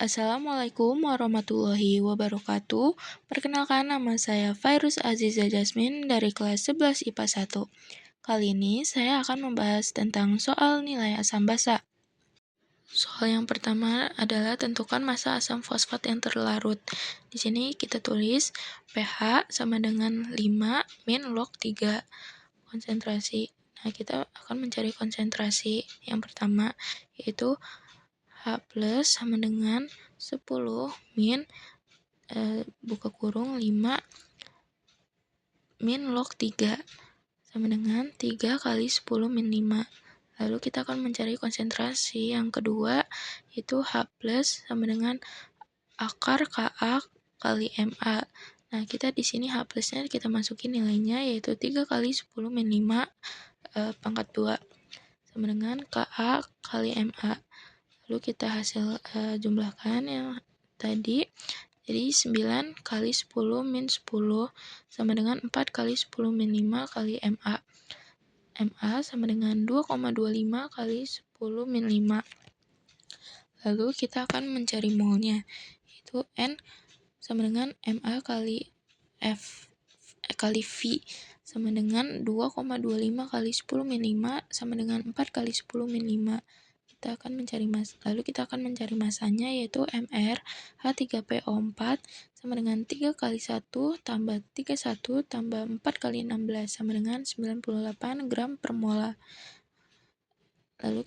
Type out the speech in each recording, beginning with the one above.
Assalamualaikum warahmatullahi wabarakatuh. Perkenalkan, nama saya Fairuz Aziza Jasmine dari kelas 11 IPA 1. Kali ini saya akan membahas tentang soal nilai asam basa. Soal yang pertama adalah tentukan massa asam fosfat yang terlarut. Di sini kita tulis pH sama dengan 5 min log 3 konsentrasi. Nah, kita akan mencari konsentrasi yang pertama, yaitu H plus sama dengan 10 min buka kurung 5 min log 3 sama dengan 3 kali 10 min 5. Lalu kita akan mencari konsentrasi yang kedua, yaitu H plus sama dengan akar Ka kali Ma. Nah, kita di sini H plusnya kita masukin nilainya, yaitu 3 kali 10 min 5 pangkat 2 sama dengan Ka kali Ma. Lalu kita hasil jumlahkan yang tadi, jadi 9 kali 10 min 10 sama dengan 4 kali 10 min 5 kali Ma. Ma sama dengan 2,25 kali 10 min 5. Lalu kita akan mencari molnya, yaitu N sama dengan Ma kali V sama dengan 2,25 kali 10 min 5 sama dengan 4 kali 10 min 5. Lalu kita akan mencari masanya, yaitu Mr H3PO4 sama dengan 3 kali 1 tambah 31 tambah 4 kali 16 sama dengan 98 gram per molar. Lalu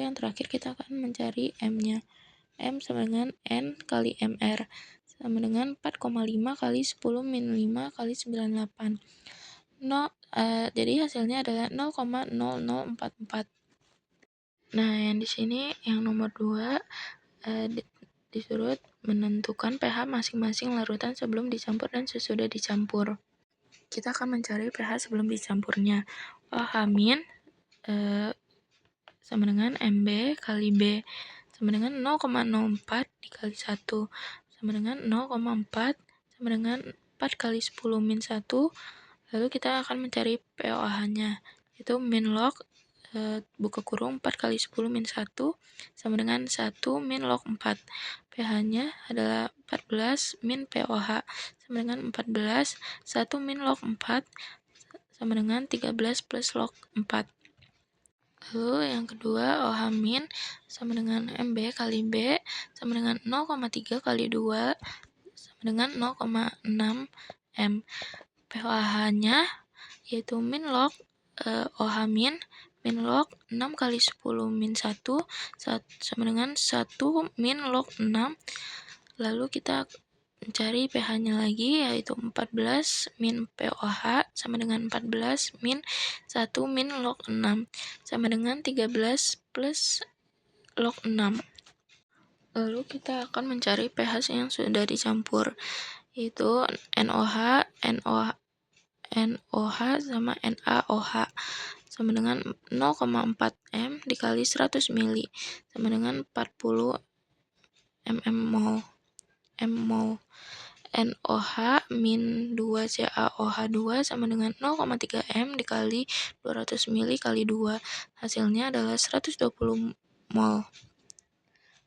yang terakhir kita akan mencari M-nya. M sama dengan N kali Mr sama dengan 4,5 kali 10 min 5 kali 98. Jadi hasilnya adalah 0,0044. Nah, yang di sini yang nomor 2 disuruh menentukan pH masing-masing larutan sebelum dicampur dan sesudah dicampur. Kita akan mencari pH sebelum dicampurnya. OH- sama dengan Mb kali B sama dengan 0,04 dikali 1 sama dengan 0,4 sama dengan 4 kali 10 min 1. Lalu kita akan mencari POH-nya, yaitu min log buka kurung 4 kali 10 min 1 sama dengan 1 min log 4. pH-nya adalah 14 min POH sama dengan 14, 1 min log 4 sama dengan 13 plus log 4. Lalu yang kedua, OH- sama dengan Mb kali B sama dengan 0,3 kali 2 sama dengan 0,6 M. pH-nya yaitu min log OH- min log 6 kali 10 min 1 sama dengan 1 min log 6. Lalu kita mencari pH-nya lagi, yaitu 14 min POH sama dengan 14 min 1 min log 6 sama dengan 13 plus log 6. Lalu kita akan mencari pH yang sudah dicampur, yaitu NOH sama NaOH sama dengan 0,4 M dikali 100 ml sama dengan 40 mmol. NOH min 2 CaOH2 sama dengan 0,3 M dikali 200 ml kali 2. Hasilnya adalah 120 mol.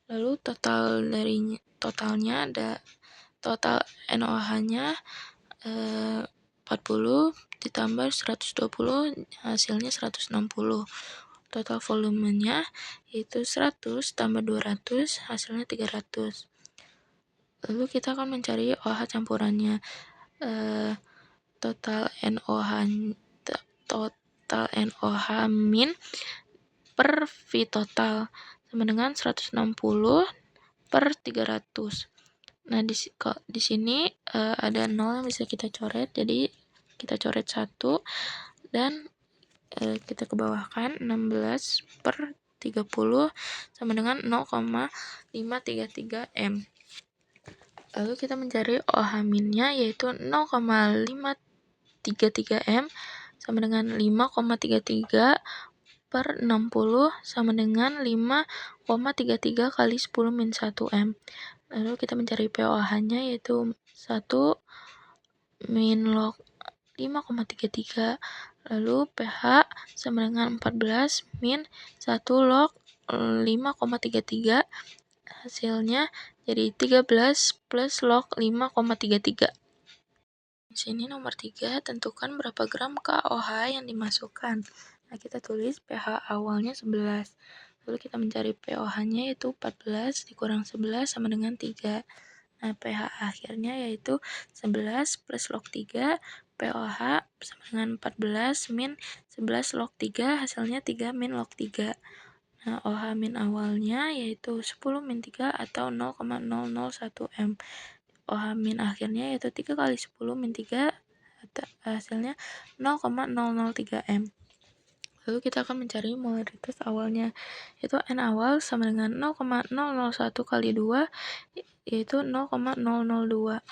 Lalu totalnya ada total NOH-nya 40 ditambah 120 hasilnya 160. Total volumenya yaitu 100 tambah 200 hasilnya 300. Lalu kita akan mencari OH campurannya. Total NOH min per V total sama dengan 160 per 300. Nah, di sini ada 0 yang bisa kita coret, jadi kita coret 1 dan kita kebawahkan 16 per 30 sama dengan 0,533 M. Lalu kita mencari OH-nya, yaitu 0,533 M sama dengan 5,33 per 60 sama dengan 5,33 kali 10 min 1 M. Lalu kita mencari POH-nya, yaitu 1 min log 5,33. Lalu pH sama dengan 14 min 1 log 5,33 hasilnya jadi 13 plus log 5,33. Di sini nomor 3, tentukan berapa gram KOH yang dimasukkan. Nah, kita tulis pH awalnya 11. Lalu kita mencari pOH-nya yaitu 14 dikurang 11 sama dengan 3. Nah, pH akhirnya yaitu 11 plus log 3, pOH sama dengan 14 min 11 log 3, hasilnya 3 min log 3. Nah, OH min awalnya yaitu 10 min 3 atau 0,001 M. OH min akhirnya yaitu 3 kali 10 min 3, hasilnya 0,003 M. Lalu kita akan mencari molaritas awalnya, yaitu N awal sama dengan 0,001 kali 2, yaitu 0,002.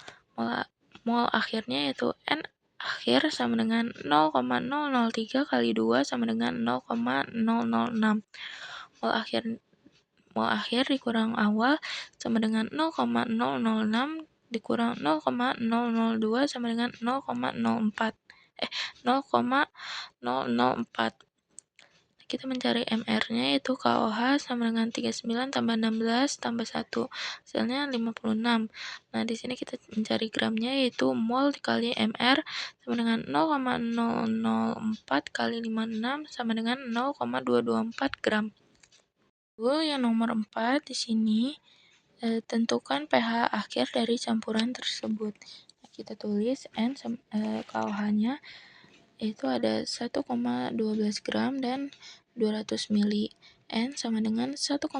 Mol akhirnya yaitu N akhir sama dengan 0,003 kali 2 sama dengan 0,006. Mol akhir dikurang awal sama dengan 0,006 dikurang 0,002 sama dengan 0,004. Kita mencari MR-nya yaitu KOH sama dengan 39 tambah 16 tambah 1, hasilnya 56. Nah, di sini kita mencari gramnya yaitu mol dikali MR sama dengan 0,004 kali 56 sama dengan 0,224 gram. Lalu yang nomor 4 di sini tentukan pH akhir dari campuran tersebut. Nah, kita tulis N KOH-nya itu ada 1,12 gram dan 200 mili. N sama dengan 1,12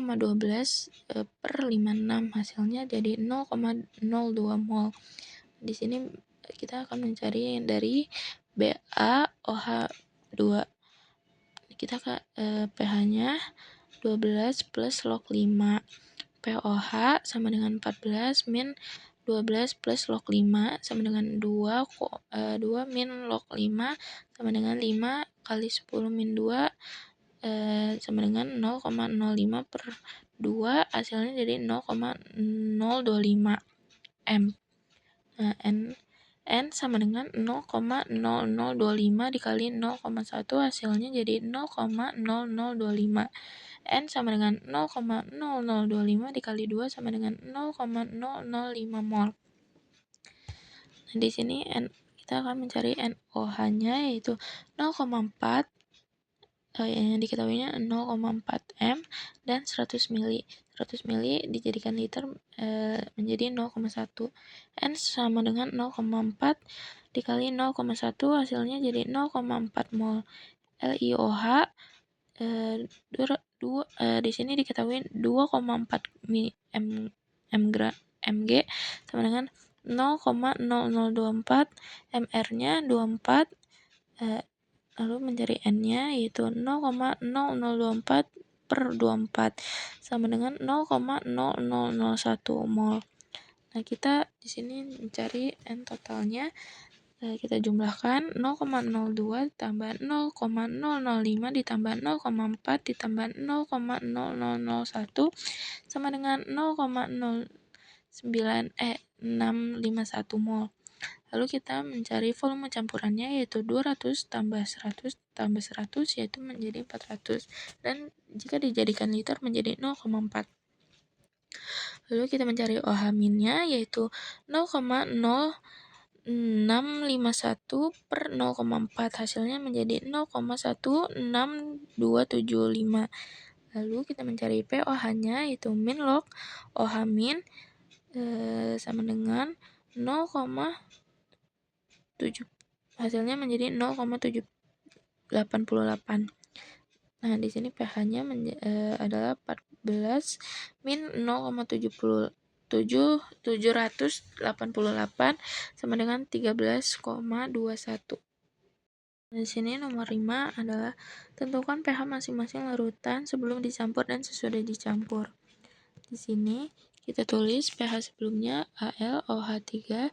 per 56, hasilnya jadi 0,02 mol. Di sini kita akan mencari dari BaOH2. Kita pH-nya 12 plus log 5. pOH sama dengan 14 min 12 plus log 5 sama dengan 2 min log 5 sama dengan 5 kali 10 min 2 sama dengan 0,05 per 2, hasilnya jadi 0,025 M. Nah, N sama dengan 0,0025 dikali 0,1, hasilnya jadi 0,0025. N sama dengan 0,0025 dikali 2 sama dengan 0,005 mol. Nah, di sini kita akan mencari NOH-nya yaitu 0,4, yang diketahuinya 0,4 M dan 100 mili. 100 mili dijadikan liter menjadi 0,1. N sama dengan 0,4 dikali 0,1, hasilnya jadi 0,4 mol. LiOH di sini diketahui 2,4 mg sama dengan 0,0024, MR-nya 24, lalu mencari N-nya yaitu 0,0024 per 24 sama dengan 0,0001 mol. Nah, kita di sini mencari N totalnya. Kita jumlahkan 0,02 tambah 0,005 ditambah 0,4 ditambah 0,0001 sama dengan 0,651 mol. Lalu kita mencari volume campurannya yaitu 200 tambah 100 tambah 100 yaitu menjadi 400, dan jika dijadikan liter menjadi 0,4. Lalu kita mencari OH minnya yaitu 0,0651 per 0,4, hasilnya menjadi 0,16275. Lalu kita mencari pOH-nya yaitu min log OH min sama dengan 0,7, hasilnya menjadi 0,788. Nah, di sini pH-nya adalah 14 min 788 sama dengan 13,21. Di sini nomor 5 adalah tentukan pH masing-masing larutan sebelum dicampur dan sesudah dicampur. Di sini kita tulis pH sebelumnya AlOH3,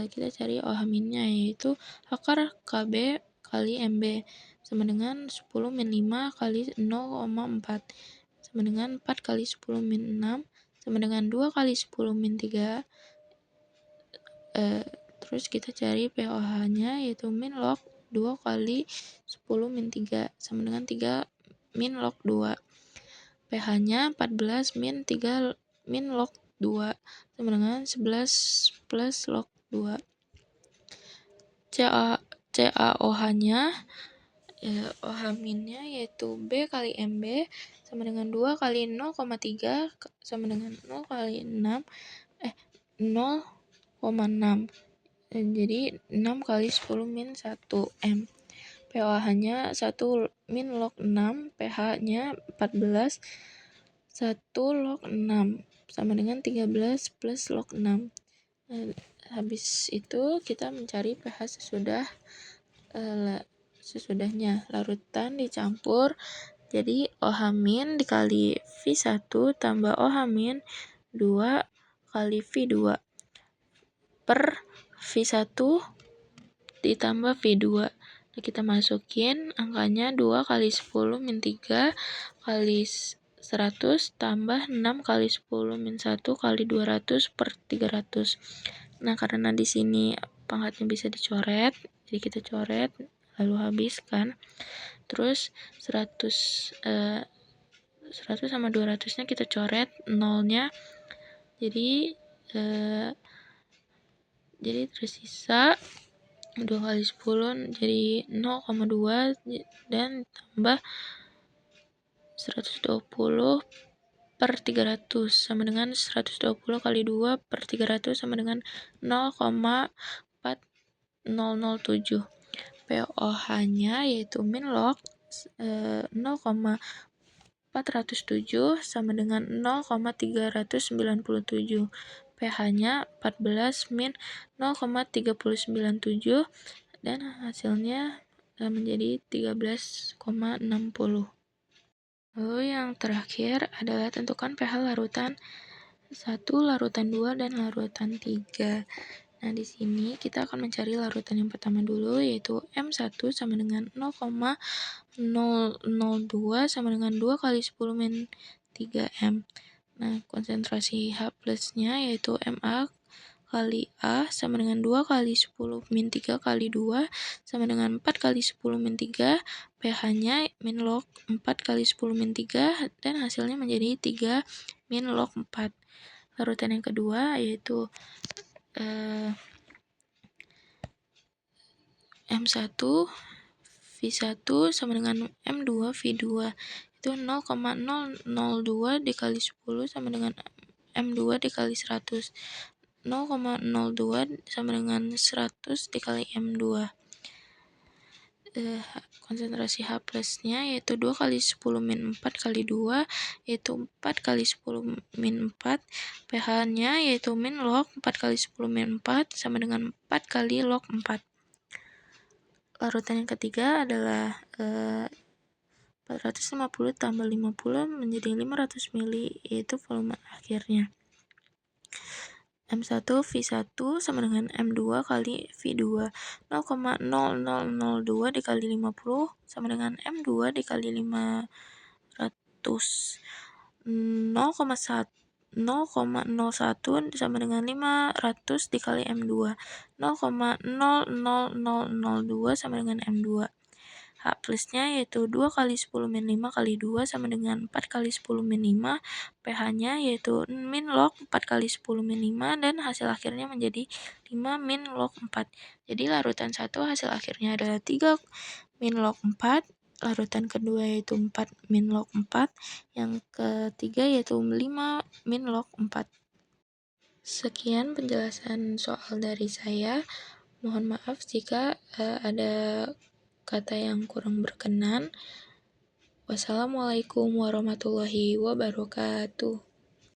kita cari OH minnya yaitu akar Kb kali Mb sama dengan 10 min 5 kali 0,4 sama dengan 4 kali 10 min 6 sama dengan 2 kali 10 min 3. Terus kita cari pOH-nya yaitu min log 2 kali 10 min 3 sama dengan 3 min log 2. pH-nya 14 min 3 min log 2 sama dengan 11 plus log 2. CaOH-nya OH minnya yaitu B kali MB sama dengan 2 kali 0,3 sama dengan 0 kali 6 0,6. Jadi 6 kali 10 min 1 M. POH-nya 1 min log 6, pH-nya 14, 1 log 6 sama dengan 13 plus log 6. Habis itu kita mencari pH sesudahnya. Larutan dicampur, jadi OH min dikali V1 tambah OH min 2 kali V2 per V1 ditambah V2. Nah, kita masukin angkanya 2 kali 10 min 3 kali 100 tambah 6 kali 10 min 1 kali 200 per 300. Nah, karena di sini pangkatnya bisa dicoret, jadi kita coret lalu habiskan. Terus 100 sama 200-nya kita coret nolnya. Jadi tersisa 2 kali 10 jadi 0,2 dan tambah 120 per 300 sama dengan 120 kali 2 per 300 sama dengan 0,4007. POH-nya yaitu min log 0,407 sama dengan 0,397. pH-nya 14 min 0,397 dan hasilnya menjadi 13,60. Lalu yang terakhir adalah tentukan pH larutan 1, larutan 2, dan larutan 3. Nah, di sini kita akan mencari larutan yang pertama dulu, yaitu M1 sama dengan 0,002 sama dengan 2 kali 10 min 3M. Nah, konsentrasi H plusnya yaitu Ma kali A sama dengan 2 kali 10 min 3 kali 2 sama dengan 4 kali 10 min 3. pH-nya min log 4 kali 10 min 3 dan hasilnya menjadi 3 min log 4. Larutan yang kedua yaitu M1 V1 sama dengan M2 V2. Itu 0,002 dikali 10 sama dengan M2 dikali 100. 0,02 sama dengan 100 dikali M2. Konsentrasi H plusnya yaitu 2 kali 10 min 4 kali 2 yaitu 4 kali 10 min 4. pH-nya yaitu min log 4 kali 10 min 4 sama dengan 4 kali log 4. Larutan yang ketiga adalah 450 tambah 50 menjadi 500 mili, yaitu volume akhirnya. M1 V1 sama dengan M2 kali V2. 0,0002 dikali 50 sama dengan M2 dikali 500. 0,01 sama dengan 500 dikali M2. 0,00002 sama dengan M2. H plusnya yaitu 2 kali 10 min 5 kali 2 sama dengan 4 kali 10 min 5. pH-nya yaitu min log 4 kali 10 min 5 dan hasil akhirnya menjadi 5 min log 4. Jadi larutan 1 hasil akhirnya adalah 3 min log 4. Larutan kedua yaitu 4 min log 4. Yang ketiga yaitu 5 min log 4. Sekian penjelasan soal dari saya. Mohon maaf jika ada kata yang kurang berkenan. Wassalamualaikum warahmatullahi wabarakatuh.